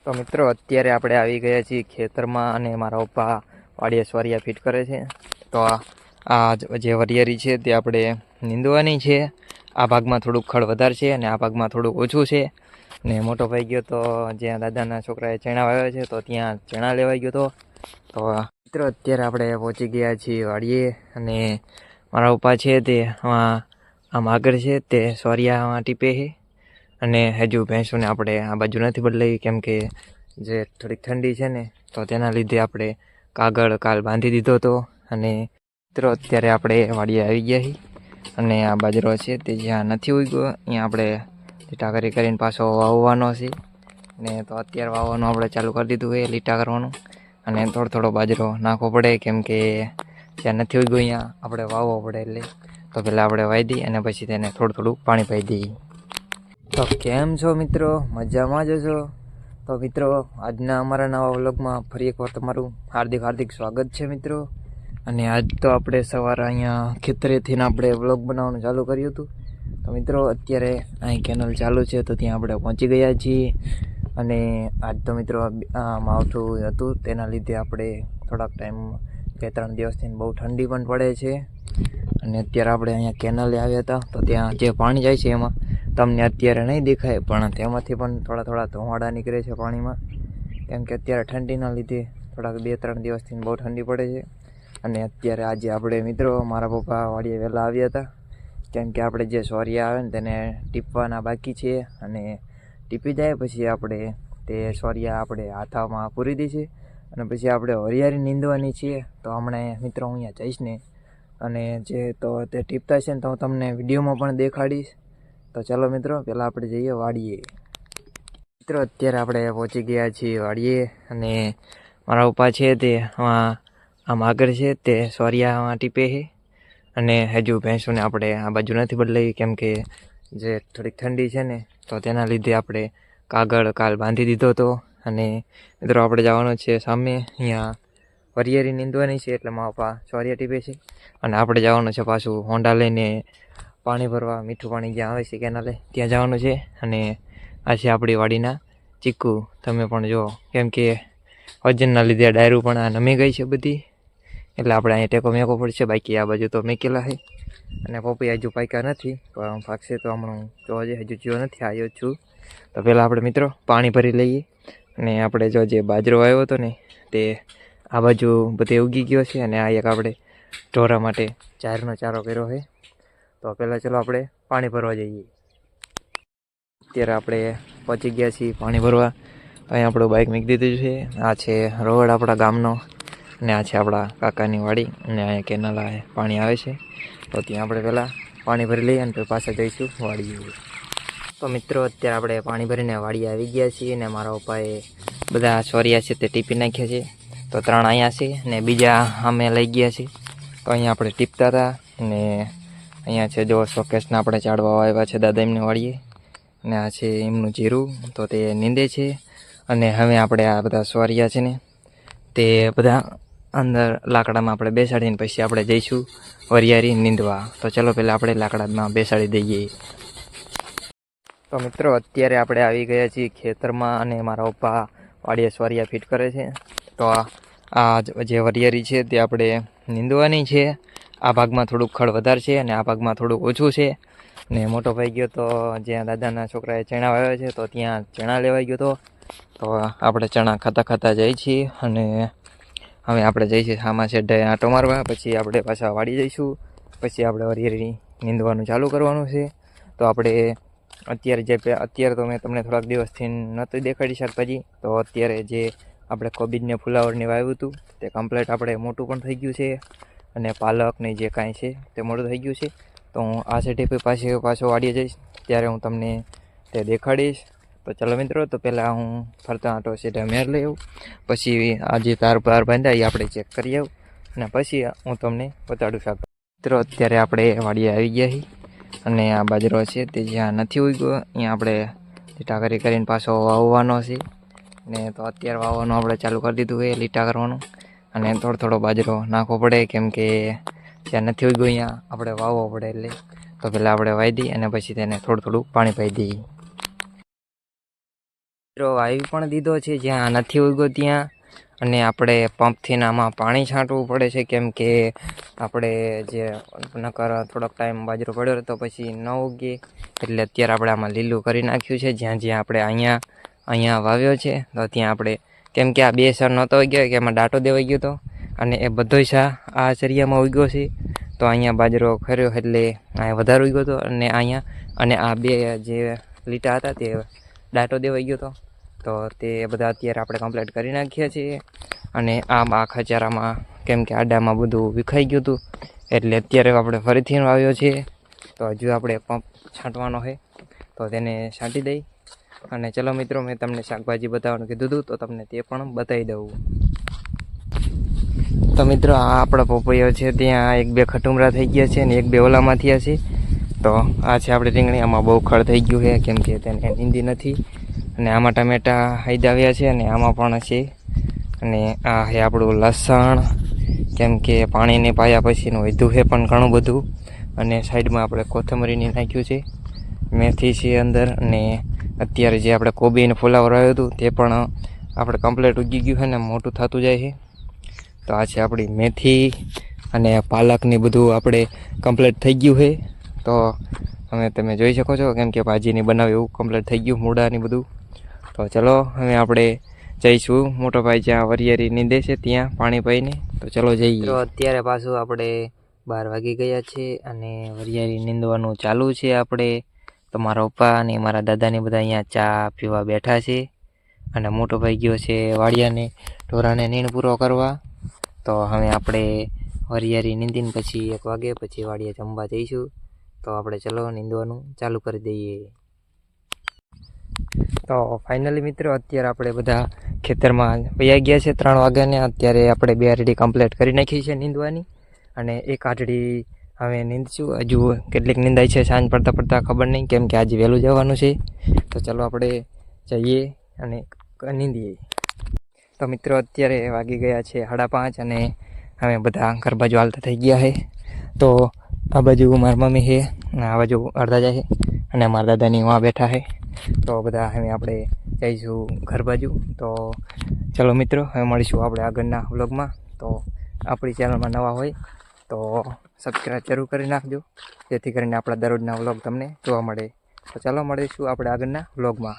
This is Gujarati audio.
તો મિત્રો અત્યારે આપણે આવી ગયા છીએ ખેતરમાં અને મારા પપ્પા વાડીએ સ્વરિયા ફિટ કરે છે. તો આ જે વરિયારી છે તે આપણે નીંદવાની છે. આ ભાગમાં થોડુંક ખડ વધારે છે અને આ ભાગમાં થોડુંક ઓછું છે. ને મોટો ભાઈ ગયો તો જ્યાં દાદાના છોકરાએ ચણા વાવ્યા છે તો ત્યાં ચણા લેવાઈ ગયો તો મિત્રો અત્યારે આપણે પહોંચી ગયા છીએ વાડીએ અને મારા પપ્પા છે તે આમ આગળ છે તે સ્વરિયામાં ટીપે છે. અને હજુ ભેંસોને આપણે આ બાજુ નથી બદલાવી કેમ કે જે થોડીક ઠંડી છે ને તો તેના લીધે આપણે કાગળ કાલ બાંધી દીધો હતો. અને મિત્રો અત્યારે આપણે વાડીએ આવી ગયા છીએ અને આ બાજરો છે તે જ્યાં નથી ઉગ્યો અહીંયા આપણે લીટા કરીને પાછો વાવવાનો છે. ને તો અત્યારે વાવવાનું આપણે ચાલુ કરી દીધું છે લીટા કરવાનું. અને થોડો બાજરો નાખવો પડે કેમ કે જ્યાં નથી ઉગ્યો અહીંયા આપણે વાવવો પડે. એટલે તો પહેલાં આપણે વાવી દઈએ અને પછી તેને થોડું પાણી પાઈ દઈએ. તો કેમ છો મિત્રો, મજામાં જ છો? તો મિત્રો આજના અમારા નવા વ્લોગમાં ફરી એકવાર તમારું હાર્દિક સ્વાગત છે મિત્રો. અને આજ તો આપણે સવારે અહીંયા ખેતરેથી આપણે વ્લોગ બનાવવાનું ચાલુ કર્યું હતું. તો મિત્રો અત્યારે અહીં કેનલ ચાલુ છે તો ત્યાં આપણે પહોંચી ગયા છીએ. અને આજ તો મિત્રો માવઠું હતું તેના લીધે આપણે થોડાક ટાઈમ 2-3 દિવસથી બહુ ઠંડી પણ પડે છે. અને અત્યારે આપણે અહીંયા કેનલે આવ્યા હતા તો ત્યાં જે પાણી જાય છે એમાં તમને અત્યારે નહીં દેખાય પણ તેમાંથી પણ થોડા ધોવાડા નીકળે છે પાણીમાં. કેમ કે અત્યારે ઠંડીના લીધે થોડાક 2-3 દિવસથી બહુ ઠંડી પડે છે. અને અત્યારે આજે આપણે મિત્રો મારા પપ્પા વાડીએ વહેલા આવ્યા હતા કેમ કે આપણે જે સ્વરિયા આવે ને તેને ટીપવાના બાકી છે. અને ટીપી જાય પછી આપણે તે સ્વરિયા આપણે હાથામાં પૂરી દઈશું અને પછી આપણે વરિયાળી નીંદવાની છીએ. તો હમણાં મિત્રો હું અહીંયા જઈશ ને અને જે તો તે ટીપતા છે ને તો હું તમને વિડીયોમાં પણ દેખાડીશ. તો ચાલો મિત્રો પહેલાં આપણે જઈએ વાડીએ. મિત્રો અત્યારે આપણે પહોંચી ગયા છીએ વાડીએ અને મારા પપ્પા છે તે આમ આગળ છે તે સ્વરિયામાં ટીપે છે. અને હજુ ભેંસોને આપણે આ બાજુ નથી બદલાવી કેમ કે જે થોડીક ઠંડી છે ને તો તેના લીધે આપણે કાગળ કાલ બાંધી દીધો હતો. અને મિત્રો આપણે જવાનું છે સામે અહીંયા વરિયાળી નીંદવાની છે એટલે મારા પપ્પા સ્વરિયા ટીપે છે. અને આપણે જવાનું છે પાછું હોન્ડા લઈને પાણી ભરવા, મીઠું પાણી જ્યાં આવે છે કેનાલે ત્યાં જવાનું છે. અને આ છે આપણી વાડીના ચીકુ, તમે પણ જુઓ કેમ કે વજનના લીધે ડાયરું પણ આ નમી ગઈ છે બધી. એટલે આપણે અહીંયા ટેકો મેકો પડશે. બાકી આ બાજુ તો મેકેલા છે અને પપૈયા હજુ પાક્યા નથી પણ પાકશે તો હમણાં જોવા જઈએ. હજુ જો નથી આવ્યો છું તો પહેલાં આપણે મિત્રો પાણી ભરી લઈએ. અને આપણે જો જે બાજરો આવ્યો હતો ને તે આ બાજુ બધે ઉગી ગયો છે. અને આ એક આપણે ઢોરા માટે ચારનો ચારો કર્યો છે. તો પહેલાં ચલો આપણે પાણી ભરવા જઈએ. અત્યારે આપણે પહોંચી ગયા છીએ પાણી ભરવા. અહીં આપણું બાઇક મૂકી દીધું છે. આ છે રોડ આપણા ગામનો અને આ છે આપણા કાકાની વાડી. અને અહીંયા કેનાલ પાણી આવે છે તો ત્યાં આપણે પહેલાં પાણી ભરી લઈએ અને પછી પાછા જઈશું વાડીએ. તો મિત્રો અત્યારે આપણે પાણી ભરીને વાડીએ આવી ગયા છીએ. અને મારા પપ્પાએ બધા સ્વરિયા છે તે ટીપી નાખ્યા છે. તો 3 અહીંયા છે ને બીજા અમે લઈ ગયા છીએ. તો અહીંયા આપણે ટીપતા હતા. અને અહીંયા છે જો શોકેસના આપણે ચાડવા આવ્યા છે દાદા એમને વાળીએ. અને આ છે એમનું જીરું તો તે નીંદે છે. અને હવે આપણે આ બધા સ્વરિયા છે ને તે બધા અંદર લાકડામાં આપણે બેસાડીને પછી આપણે જઈશું વરિયાળી નીંદવા. તો ચલો પહેલાં આપણે લાકડામાં બેસાડી દઈએ. તો મિત્રો અત્યારે આપણે આવી ગયા છીએ ખેતરમાં અને મારા પપ્પા વાડીએ સ્વરિયા ફિટ કરે છે. તો આ જે વરિયાળી છે તે આપણે નીંદવાની છે. આ ભાગમાં થોડુંક ખડ વધારે છે અને આ ભાગમાં થોડુંક ઓછું છે. ને મોટો ભાઈ ગયો તો જ્યાં દાદાના છોકરાએ ચણા વાવ્યા છે તો ત્યાં ચણા લેવાઈ ગયો તો આપણે ચણા ખાતા જઈએ છીએ. અને હવે આપણે જઈશું આમાં શેઢે આંટો મારવા, પછી આપણે પાછા વાડી જઈશું. પછી આપણે વરિયાળી નીંદવાનું ચાલુ કરવાનું છે. તો આપણે અત્યારે તો મેં તમને થોડાક દિવસથી નહોતું દેખાડી શાકભાજી. તો અત્યારે જે આપણે કોબીજને ફુલાવરને વાવ્યું હતું તે કમ્પ્લીટ આપણે મોટું પણ થઈ ગયું છે. અને પાલકને જે કાંઈ છે તે મોટું થઈ ગયું છે. તો હું આ સેટે પાછો વાડીએ જઈશ ત્યારે હું તમને તે દેખાડીશ. તો ચાલો મિત્રો તો પહેલાં હું ફરતા આંટો સેટે મેર લઈ આવું, પછી આ જે તાર બાંધ્યા એ આપણે ચેક કરી આવું અને પછી હું તમને બતાડું શાક. મિત્રો અત્યારે આપણે વાડીએ આવી ગયા છીએ અને આ બાજરો છે તે જ્યાં નથી ઉગ્યો અહીંયા આપણે લીટા કરીને પાછો વાવવાનો છે. ને તો અત્યારે વાવવાનું આપણે ચાલુ કરી દીધું છે લીટા કરવાનું. અને થોડો બાજરો નાખવો પડે કેમ કે જ્યાં નથી ઉગ્યો અહીંયા આપણે વાવવો પડે. એટલે તો પહેલાં આપણે વાવી દઈએ અને પછી તેને થોડું પાણી પાઈ દઈએ. મિત્રો વાવી પણ દીધો છે જ્યાં નથી ઉગ્યો ત્યાં, અને આપણે પંપથી આમાં પાણી છાંટવું પડે છે, કેમ કે આપણે જે નકર થોડોક ટાઈમ બાજરો પડ્યો હતો પછી ન ઉગે, એટલે અત્યારે આપણે આમાં લીલું કરી નાખ્યું છે. જ્યાં જ્યાં આપણે અહીંયા વાવ્યો છે તો ત્યાં આપણે, કેમ કે આ 2 સર નહોતો ઉગ્યો કે એમાં ડાટો દેવાઈ ગયો હતો, અને એ બધોય સા આ ચરિયામાં ઉગ્યો છે. તો અહીંયા બાજરો ખર્યો એટલે અહીંયા વધારે ઉગ્યો હતો, અને અહીંયા અને આ 2 જે લીટા હતા તે ડાટો દેવાઈ ગયો હતો. તો તે બધા અત્યારે આપણે કમ્પ્લીટ કરી નાખ્યા છીએ. અને આખા ચારામાં, કેમ કે આડામાં બધું વિખાઈ ગયું હતું, એટલે અત્યારે આપણે ફરીથી વાવ્યો છે. તો હજુ આપણે પંપ છાંટવાનો છે, તો તેને છાંટી દઈ. અને ચલો મિત્રો, મેં તમને શાકભાજી બતાવવાનું કીધું હતું તો તમને તે પણ બતાવી દઉં. તો મિત્રો, આ આપણા પપૈયો છે, ત્યાં 1-2 ખટુમરા થઈ ગયા છે, અને 1-2 ઓલામાં થયા છે. તો આ છે આપણે રીંગણી. આમાં બહુ ખડ થઈ ગયું છે, કેમ કે તેને નીંદી નથી. અને આમાં ટમેટા હાઈદાવ્યા છે, અને આમાં પણ છે. અને આ છે આપણું લસણ, કેમ કે પાણીને પાયા પછીનું વધ્યું છે પણ ઘણું બધું. અને સાઈડમાં આપણે કોથમરીની નાખ્યું છે, મેથી છે અંદર. અને અત્યારે જે આપણે કોબીને ફુલાવર આવ્યું હતું તે પણ આપણે કમ્પ્લીટ ઉગી ગયું છે ને મોટું થતું જાય છે. તો આ છે આપણી મેથી, અને પાલકની બધું આપણે કમ્પ્લીટ થઈ ગયું છે. તો હવે તમે જોઈ શકો છો, કેમ કે ભાજીની બનાવી એવું કમ્પ્લીટ થઈ ગયું, મૂળાની બધું. તો ચલો હવે આપણે જઈશું મોટો ભાઈ જ્યાં વરિયારી નીંદે છે ત્યાં પાણી પાઈને. તો ચલો જઈએ. તો અત્યારે પાછું આપણે 12 વાગી ગયા છે, અને વરિયારી નીંદવાનું ચાલુ છે આપણે. તો મારા પપ્પા અને મારા દાદાને બધા અહીંયા ચા પીવા બેઠા છે, અને મોટો ભાઈ ગયો છે વાડિયાને ઢોરાને નીણ પૂરો કરવા. તો હવે આપણે વરિયારી નીંદીને પછી 1 વાગે પછી વાડિયા જમવા જઈશું. તો આપણે ચલો નીંદવાનું ચાલુ કરી દઈએ. તો ફાઇનલી મિત્રો, અત્યારે આપણે બધા ખેતરમાં વયા ગયા છે 3 વાગ્યાને. અત્યારે આપણે 2 આરડી કમ્પ્લીટ કરી નાખી છે નીંદવાની, અને 1 આરડી હવે નીંદશું. હજુ કેટલીક નીંદાય છે સાંજ પડતા ખબર નહીં, કેમ કે આજે વહેલું જવાનું છે. તો ચલો આપણે જઈએ અને નીંદીએ. તો મિત્રો, અત્યારે વાગી ગયા છે 5:30, અને હવે બધા ઘર બાજુ હાલતા થઈ ગયા છે. તો આ બાજુ મારી મમ્મી છે, આ બાજુ અડધા જાય છે, અને મારા દાદાની વहाँ બેઠા છે. તો બધા હવે આપણે જઈશું ઘર બાજુ. તો ચલો મિત્રો, હવે મળીશું આપણે આગળના વ્લોગમાં. તો આપણી ચેનલમાં નવા હોય તો સબસ્ક્રાઈબ જરૂર કરી નાખજો, જેથી કરીને આપણા દરરોજના વ્લોગ તમને જોવા મળે. તો ચાલો મળીશું આપણે આગળના વ્લોગમાં.